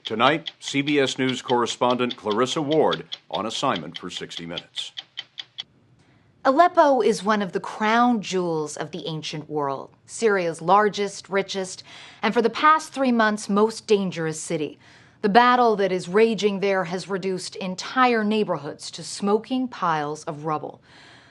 Tonight, CBS News correspondent Clarissa Ward on assignment for 60 Minutes. Aleppo is one of the crown jewels of the ancient world, Syria's largest, richest, and for the past 3 months, most dangerous city. The battle that is raging there has reduced entire neighborhoods to smoking piles of rubble.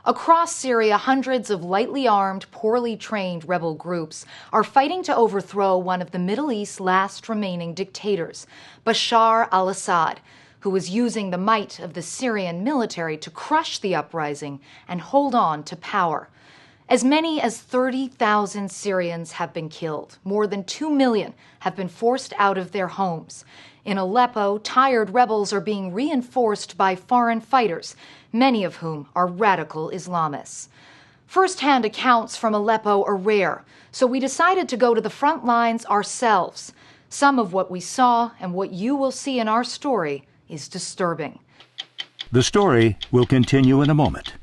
Across Syria, hundreds of lightly armed, poorly trained rebel groups are fighting to overthrow one of the Middle East's last remaining dictators, Bashar al-Assad, who was using the might of the Syrian military to crush the uprising and hold on to power. As many as 30,000 Syrians have been killed. More than 2 million have been forced out of their homes. In Aleppo, tired rebels are being reinforced by foreign fighters, many of whom are radical Islamists. First-hand accounts from Aleppo are rare, so we decided to go to the front lines ourselves. Some of what we saw and what you will see in our story is disturbing. The story will continue in a moment.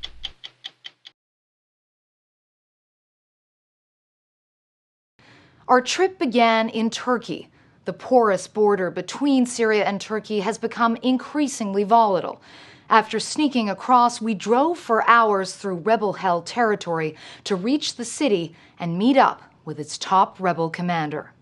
Our trip began in Turkey. The porous border between Syria and Turkey has become increasingly volatile. After sneaking across, we drove for hours through rebel-held territory to reach the city and meet up with its top rebel commander.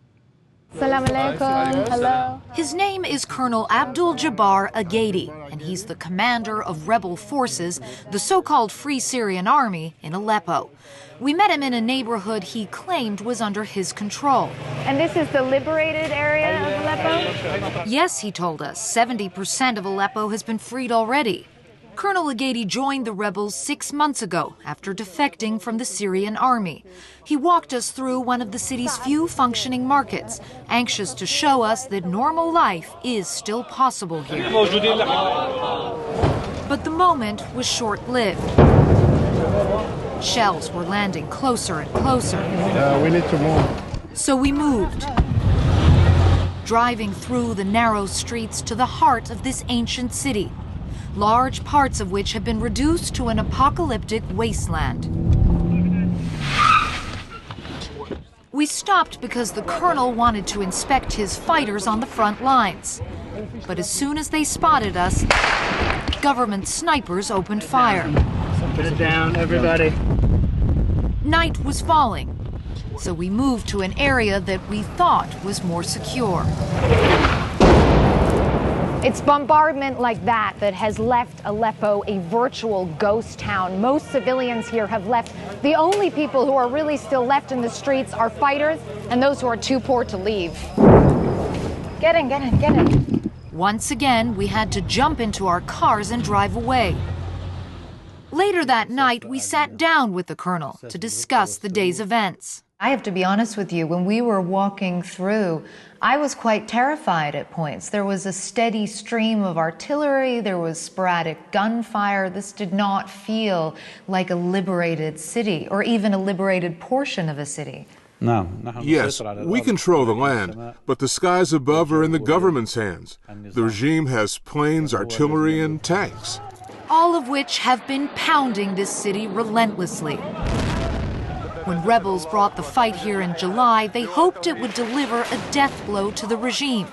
Assalamu alaikum. Hello. His name is Colonel Abdul Jabbar Agadi, and he's the commander of rebel forces, the so-called Free Syrian Army, in Aleppo. We met him in a neighborhood he claimed was under his control. And this is the liberated area of Aleppo? Yes, he told us, 70% of Aleppo has been freed already. Colonel Agadi joined the rebels 6 months ago after defecting from the Syrian army. He walked us through one of the city's few functioning markets, anxious to show us that normal life is still possible here. But the moment was short-lived. Shells were landing closer and closer. We need to move. So we moved, driving through the narrow streets to the heart of this ancient city, large parts of which have been reduced to an apocalyptic wasteland. We stopped because the colonel wanted to inspect his fighters on the front lines. But as soon as they spotted us, government snipers opened fire. Put it down, everybody. Night was falling, so we moved to an area that we thought was more secure. It's bombardment like that has left Aleppo a virtual ghost town. Most civilians here have left. The only people who are really still left in the streets are fighters and those who are too poor to leave. Get in, get in, get in. Once again, we had to jump into our cars and drive away. Later that night, we sat down with the colonel to discuss the day's events. I have to be honest with you, when we were walking through, I was quite terrified at points. There was a steady stream of artillery, there was sporadic gunfire. This did not feel like a liberated city, or even a liberated portion of a city. Yes, we control the land, but the skies above are in the government's hands. The regime has planes, artillery, and tanks. All of which have been pounding this city relentlessly. When rebels brought the fight here in July, they hoped it would deliver a death blow to the regime.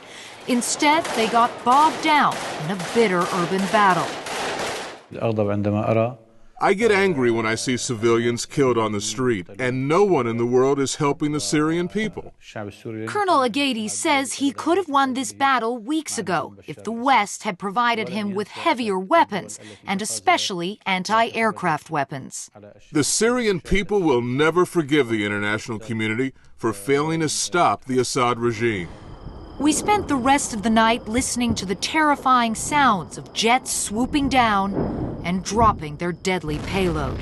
Instead, they got bogged down in a bitter urban battle. I get angry when I see civilians killed on the street, and no one in the world is helping the Syrian people. Colonel Agadi says he could have won this battle weeks ago if the West had provided him with heavier weapons, and especially anti-aircraft weapons. The Syrian people will never forgive the international community for failing to stop the Assad regime. We spent the rest of the night listening to the terrifying sounds of jets swooping down and dropping their deadly payload.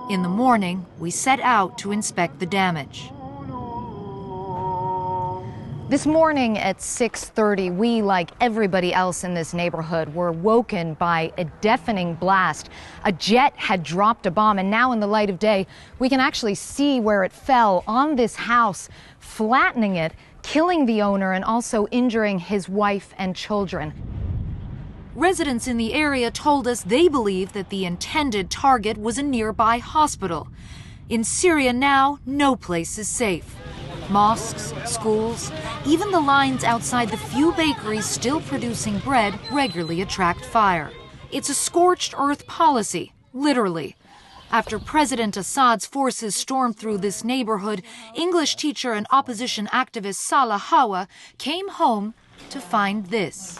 In the morning, we set out to inspect the damage. This morning at 6:30, we, like everybody else in this neighborhood, were woken by a deafening blast. A jet had dropped a bomb, and now in the light of day, we can actually see where it fell on this house, flattening it, killing the owner, and also injuring his wife and children. Residents in the area told us they believe that the intended target was a nearby hospital. In Syria now, no place is safe. Mosques, schools, even the lines outside the few bakeries still producing bread regularly attract fire. It's a scorched earth policy, literally. After President Assad's forces stormed through this neighborhood, English teacher and opposition activist Salah Hawa came home to find this.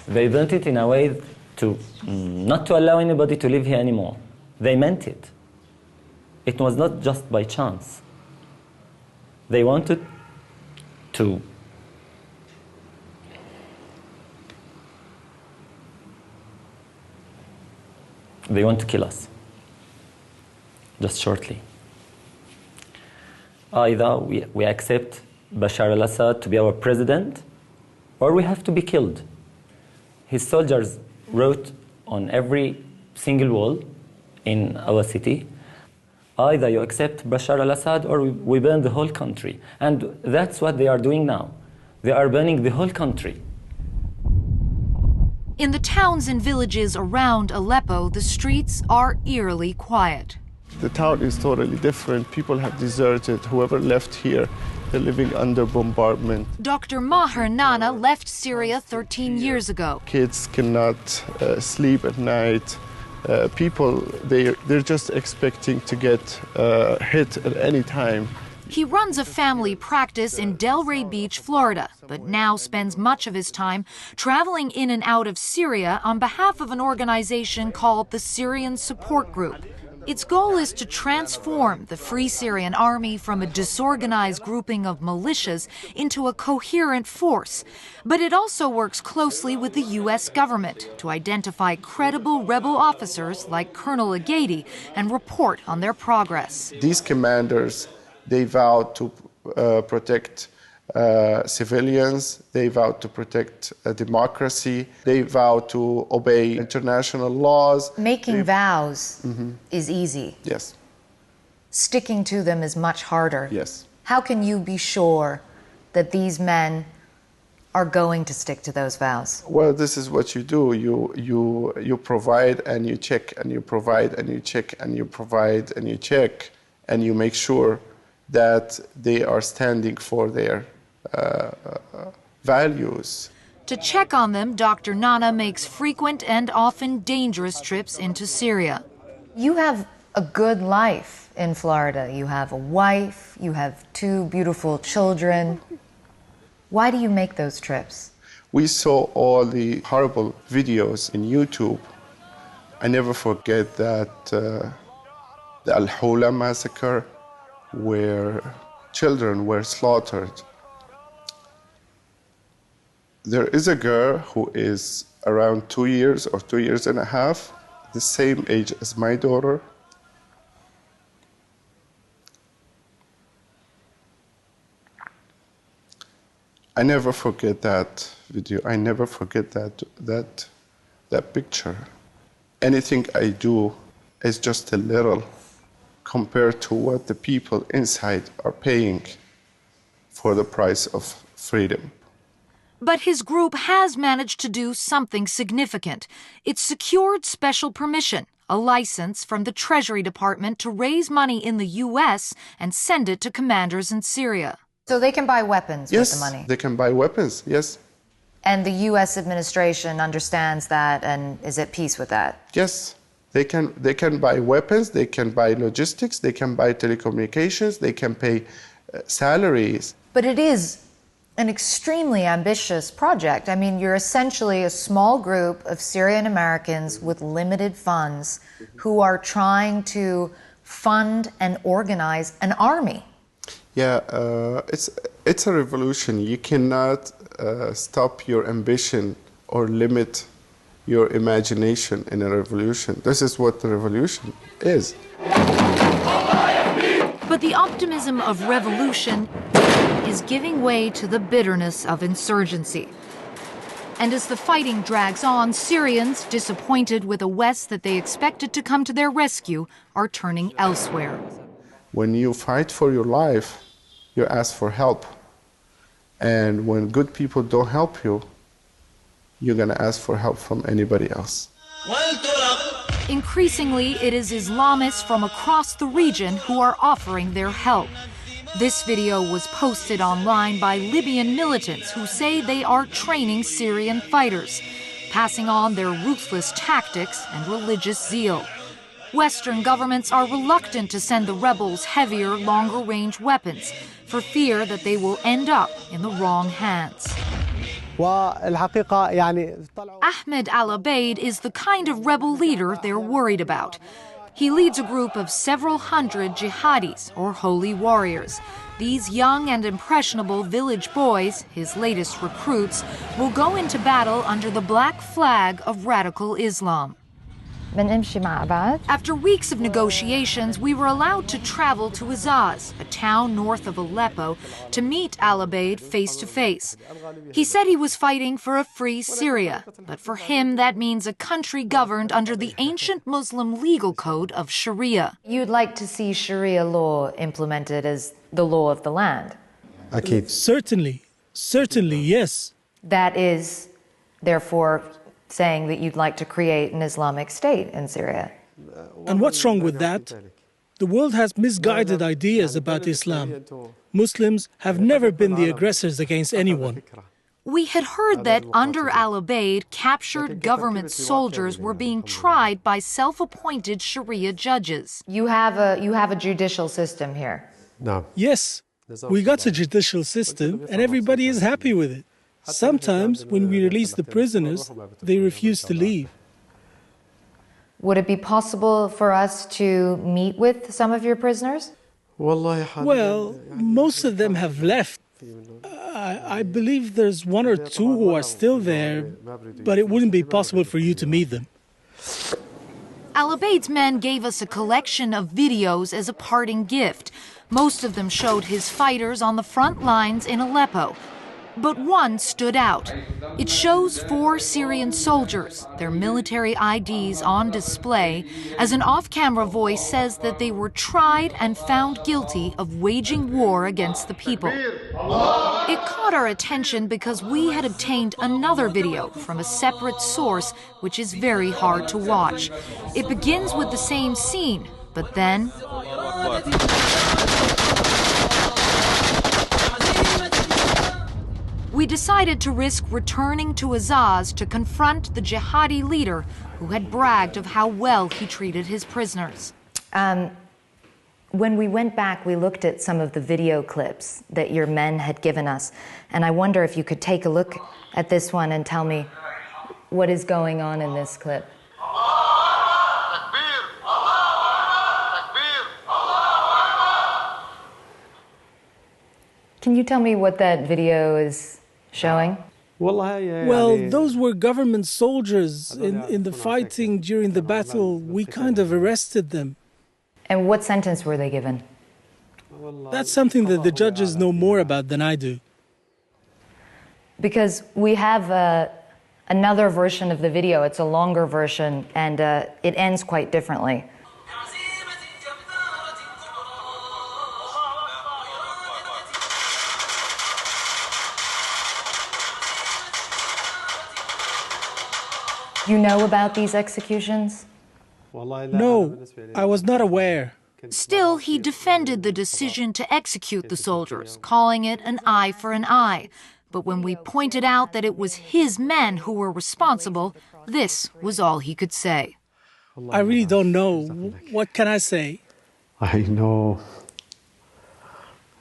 They built it in a way to not to allow anybody to live here anymore. They meant it. It was not just by chance. They wanted to kill us, just shortly. Either we accept Bashar al-Assad to be our president, or we have to be killed. His soldiers wrote on every single wall in our city, either you accept Bashar al-Assad or we burn the whole country. And that's what they are doing now. They are burning the whole country. In the towns and villages around Aleppo, the streets are eerily quiet. The town is totally different. People have deserted. Whoever left here, they're living under bombardment. Dr. Maher Nana left Syria 13 years ago. Kids cannot sleep at night. People, they're just expecting to get hit at any time. He runs a family practice in Delray Beach, Florida, but now spends much of his time traveling in and out of Syria on behalf of an organization called the Syrian Support Group. Its goal is to transform the Free Syrian Army from a disorganized grouping of militias into a coherent force. But it also works closely with the U.S. government to identify credible rebel officers like Colonel Agadi and report on their progress. These commanders, they vowed to protect civilians, they vowed to protect democracy, they vowed to obey international laws. Making vows is easy. Yes. Sticking to them is much harder. Yes. How can you be sure that these men are going to stick to those vows? Well, this is what you do. You provide and you check, and you provide and you check, and you provide and you check, and you make sure that they are standing for their values. To check on them, Dr. Nana makes frequent and often dangerous trips into Syria. You have a good life in Florida. You have a wife, you have 2 beautiful children. Why do you make those trips? We saw all the horrible videos in YouTube. I never forget that the Al-Hula massacre, where children were slaughtered. There is a girl who is around 2 years or 2 years and a half, the same age as my daughter. I never forget that video. I never forget that picture. Anything I do is just a little compared to what the people inside are paying for the price of freedom. But his group has managed to do something significant. It secured special permission, a license from the Treasury Department to raise money in the U.S. and send it to commanders in Syria. So they can buy weapons with the money? Yes, they can buy weapons, yes. And the U.S. administration understands that and is at peace with that? Yes. They can buy weapons, they can buy logistics, they can buy telecommunications, they can pay salaries. But it is an extremely ambitious project. I mean, you're essentially a small group of Syrian Americans with limited funds who are trying to fund and organize an army. Yeah, it's a revolution. You cannot stop your ambition or limit your imagination in a revolution. This is what the revolution is. But the optimism of revolution is giving way to the bitterness of insurgency. And as the fighting drags on, Syrians, disappointed with a West that they expected to come to their rescue, are turning elsewhere. When you fight for your life, you ask for help. And when good people don't help you, you're going to ask for help from anybody else. Increasingly, it is Islamists from across the region who are offering their help. This video was posted online by Libyan militants who say they are training Syrian fighters, passing on their ruthless tactics and religious zeal. Western governments are reluctant to send the rebels heavier, longer-range weapons for fear that they will end up in the wrong hands. Ahmed al-Abaid is the kind of rebel leader they're worried about. He leads a group of several hundred jihadis, or holy warriors. These young and impressionable village boys, his latest recruits, will go into battle under the black flag of radical Islam. After weeks of negotiations, we were allowed to travel to Azaz, a town north of Aleppo, to meet al-Abaid face to face. He said he was fighting for a free Syria, but for him that means a country governed under the ancient Muslim legal code of Sharia. You'd like to see Sharia law implemented as the law of the land? Certainly, yes. That is, therefore, saying that you'd like to create an Islamic state in Syria. And what's wrong with that? The world has misguided ideas about Islam. Muslims have never been the aggressors against anyone. We had heard that under al-Abaid, captured government soldiers were being tried by self-appointed Sharia judges. You have a judicial system here. No. Yes, we got a judicial system and everybody is happy with it. Sometimes, when we release the prisoners, they refuse to leave. Would it be possible for us to meet with some of your prisoners? Well, most of them have left. I believe there's one or two who are still there, but it wouldn't be possible for you to meet them. Al-Abaid's men gave us a collection of videos as a parting gift. Most of them showed his fighters on the front lines in Aleppo. But one stood out. It shows 4 Syrian soldiers, their military IDs on display, as an off-camera voice says that they were tried and found guilty of waging war against the people. It caught our attention because we had obtained another video from a separate source, which is very hard to watch. It begins with the same scene, but then we decided to risk returning to Azaz to confront the jihadi leader who had bragged of how well he treated his prisoners. When we went back, we looked at some of the video clips that your men had given us, and I wonder if you could take a look at this one and tell me what is going on in this clip. Can you tell me what that video is showing? Well, those were government soldiers in the fighting during the battle. We kind of arrested them. And what sentence were they given? That's something that the judges know more about than I do. Because we have another version of the video. It's a longer version, and it ends quite differently. You know about these executions? No, I was not aware. Still, he defended the decision to execute the soldiers, calling it an eye for an eye. But when we pointed out that it was his men who were responsible, this was all he could say. I really don't know. What can I say? I know.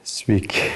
Speak.